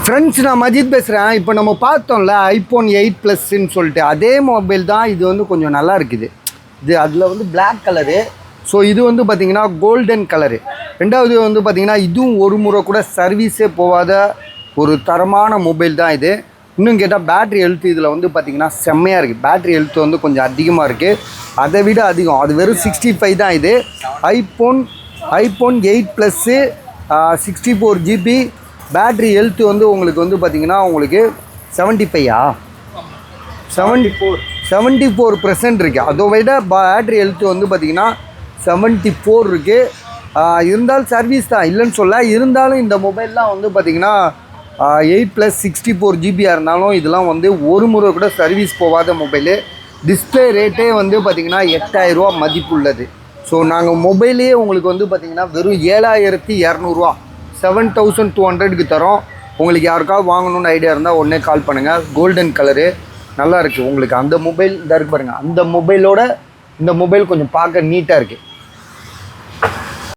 Friends, நான் மஜித் பேசுகிறேன். இப்போ நம்ம பார்த்தோம்ல ஐஃபோன் 8 ப்ளஸ்ன்னு சொல்லிட்டு, அதே மொபைல் தான் இது. வந்து கொஞ்சம் நல்லா இருக்குது இது. அதில் வந்து பிளாக் கலரு. ஸோ இது வந்து பார்த்திங்கன்னா கோல்டன் கலரு. ரெண்டாவது வந்து பார்த்திங்கன்னா இதுவும் ஒரு முறை கூட சர்வீஸே போகாத ஒரு தரமான மொபைல் தான் இது. இன்னும் கேட்டால் பேட்ரி ஹெல்த் இதில் வந்து பார்த்திங்கன்னா செம்மையாக இருக்குது. பேட்ரி ஹெல்த் வந்து கொஞ்சம் அதிகமாக இருக்குது, அதை விட அதிகம். அது வெறும் 65 தான் இது. IPhone 8 plus 64 GB. Battery health வந்து உங்களுக்கு வந்து பார்த்திங்கன்னா உங்களுக்கு 74% இருக்குது. அதை விட பேட்ரி ஹெல்த் வந்து பார்த்திங்கன்னா 74 இருக்குது. இருந்தாலும் சர்வீஸ் தான், இல்லைன்னு சொல்ல. இருந்தாலும் இந்த மொபைல்லாம் வந்து பார்த்திங்கன்னா 8 + 64 GBயாக இருந்தாலும் இதெல்லாம் வந்து ஒரு முறை கூட சர்வீஸ் போகாத மொபைலு. டிஸ்பிளே ரேட்டே வந்து பார்த்திங்கன்னா 8000 ரூபா மதிப்பு உள்ளது. ஸோ நாங்கள் மொபைலே உங்களுக்கு வந்து பார்த்திங்கன்னா வெறும் 7200 ரூபா, 7200க்கு தரோம். உங்களுக்கு யாருக்காவது வாங்கணுன்னு ஐடியா இருந்தால் உடனே கால் பண்ணுங்கள். கோல்டன் கலரு நல்லா இருக்குது உங்களுக்கு. அந்த மொபைல் இதாக இருக்குது பாருங்கள். அந்த மொபைலோட இந்த மொபைல் கொஞ்சம் பார்க்க நீட்டாக இருக்குது.